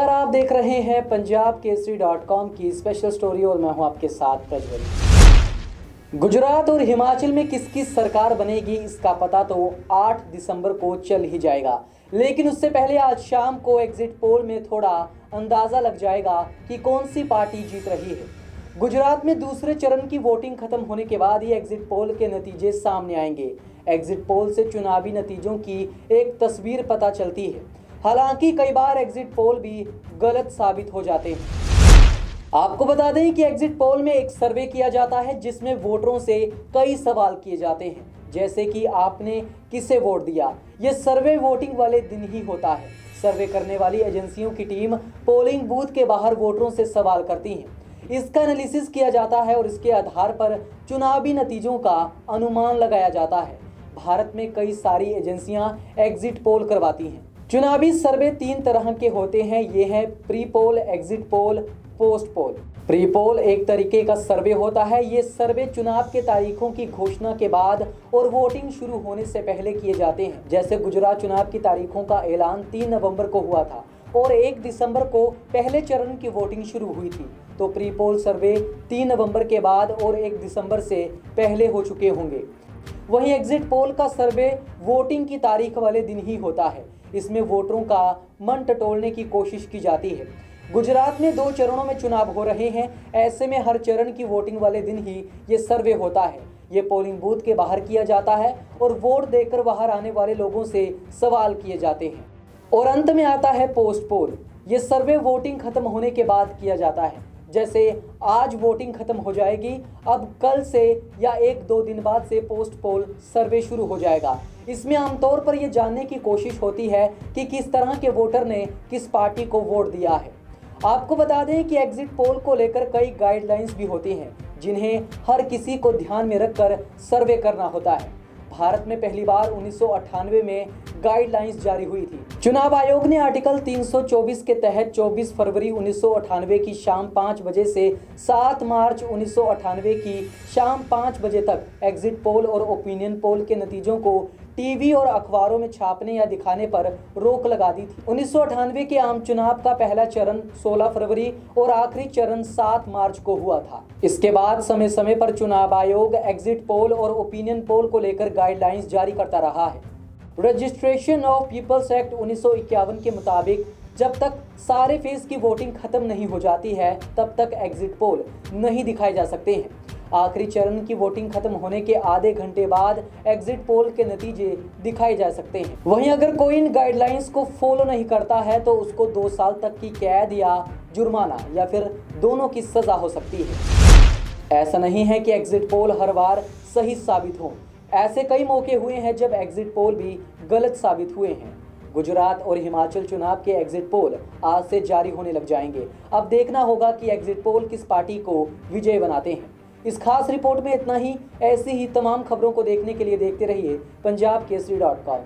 नमस्कार, आप देख रहे हैं पंजाब केसरी.com की स्पेशल स्टोरी और मैं हूं आपके साथ प्रज्वल। गुजरात और हिमाचल में किसकी सरकार बनेगी इसका पता तो 8 दिसंबर को चल ही जाएगा, लेकिन उससे पहले आज शाम को एग्जिट पोल में थोड़ा अंदाजा लग जाएगा कि कौन सी पार्टी जीत रही है। गुजरात में दूसरे चरण की वोटिंग खत्म होने के बाद ही एग्जिट पोल के नतीजे सामने आएंगे। एग्जिट पोल से चुनावी नतीजों की एक तस्वीर पता चलती है, हालांकि कई बार एग्जिट पोल भी गलत साबित हो जाते हैं। आपको बता दें कि एग्जिट पोल में एक सर्वे किया जाता है जिसमें वोटरों से कई सवाल किए जाते हैं, जैसे कि आपने किसे वोट दिया। यह सर्वे वोटिंग वाले दिन ही होता है। सर्वे करने वाली एजेंसियों की टीम पोलिंग बूथ के बाहर वोटरों से सवाल करती है। इसका एनालिसिस किया जाता है और इसके आधार पर चुनावी नतीजों का अनुमान लगाया जाता है। भारत में कई सारी एजेंसियां एग्जिट पोल करवाती हैं। चुनावी सर्वे 3 तरह के होते हैं। ये है pre poll, exit poll, post पोल। प्री पोल एक तरीके का सर्वे होता है। ये सर्वे चुनाव के तारीखों की घोषणा के बाद और वोटिंग शुरू होने से पहले किए जाते हैं। जैसे गुजरात चुनाव की तारीखों का ऐलान 3 नवंबर को हुआ था और 1 दिसंबर को पहले चरण की वोटिंग शुरू हुई थी, तो प्री पोल सर्वे 3 नवंबर के बाद और 1 दिसंबर से पहले हो चुके होंगे। वहीं एग्जिट पोल का सर्वे वोटिंग की तारीख वाले दिन ही होता है। इसमें वोटरों का मन टटोलने की कोशिश की जाती है। गुजरात में 2 चरणों में चुनाव हो रहे हैं, ऐसे में हर चरण की वोटिंग वाले दिन ही ये सर्वे होता है। ये पोलिंग बूथ के बाहर किया जाता है और वोट देकर बाहर आने वाले लोगों से सवाल किए जाते हैं। और अंत में आता है पोस्ट पोल। ये सर्वे वोटिंग खत्म होने के बाद किया जाता है। जैसे आज वोटिंग खत्म हो जाएगी, अब कल से या 1-2 दिन बाद से पोस्ट पोल सर्वे शुरू हो जाएगा। इसमें आमतौर पर यह जानने की कोशिश होती है कि किस तरह के वोटर ने किस पार्टी को वोट दिया है। आपको बता दें कि एग्जिट पोल को लेकर कई गाइडलाइंस भी होती हैं, जिन्हें हर किसी को ध्यान में रखकर सर्वे करना होता है। भारत में पहली बार 1998 में गाइडलाइंस जारी हुई थी। चुनाव आयोग ने आर्टिकल 324 के तहत 24 फरवरी 1998 की शाम 5 बजे से 7 मार्च 1998 की शाम 5 बजे तक एग्जिट पोल और ओपिनियन पोल के नतीजों को टीवी और अखबारों में छापने या दिखाने पर रोक लगा दी थी। 1998 के आम चुनाव का पहला चरण 16 फरवरी और आखिरी चरण 7 मार्च को हुआ था। इसके बाद समय समय पर चुनाव आयोग एग्जिट पोल और ओपिनियन पोल को लेकर गाइडलाइंस जारी करता रहा है। रजिस्ट्रेशन ऑफ पीपल्स एक्ट 1951 के मुताबिक जब तक सारे फेज की वोटिंग खत्म नहीं हो जाती है, तब तक एग्जिट पोल नहीं दिखाए जा सकते हैं। आखिरी चरण की वोटिंग खत्म होने के आधे घंटे बाद एग्जिट पोल के नतीजे दिखाए जा सकते हैं। वहीं अगर कोई इन गाइडलाइंस को फॉलो नहीं करता है तो उसको 2 साल तक की कैद या जुर्माना या फिर दोनों की सजा हो सकती है। ऐसा नहीं है कि एग्जिट पोल हर बार सही साबित हो। ऐसे कई मौके हुए हैं जब एग्जिट पोल भी गलत साबित हुए हैं। गुजरात और हिमाचल चुनाव के एग्जिट पोल आज से जारी होने लग जाएंगे। अब देखना होगा कि एग्जिट पोल किस पार्टी को विजय बनाते हैं। इस खास रिपोर्ट में इतना ही। ऐसी ही तमाम खबरों को देखने के लिए देखते रहिए पंजाब केसरी.com।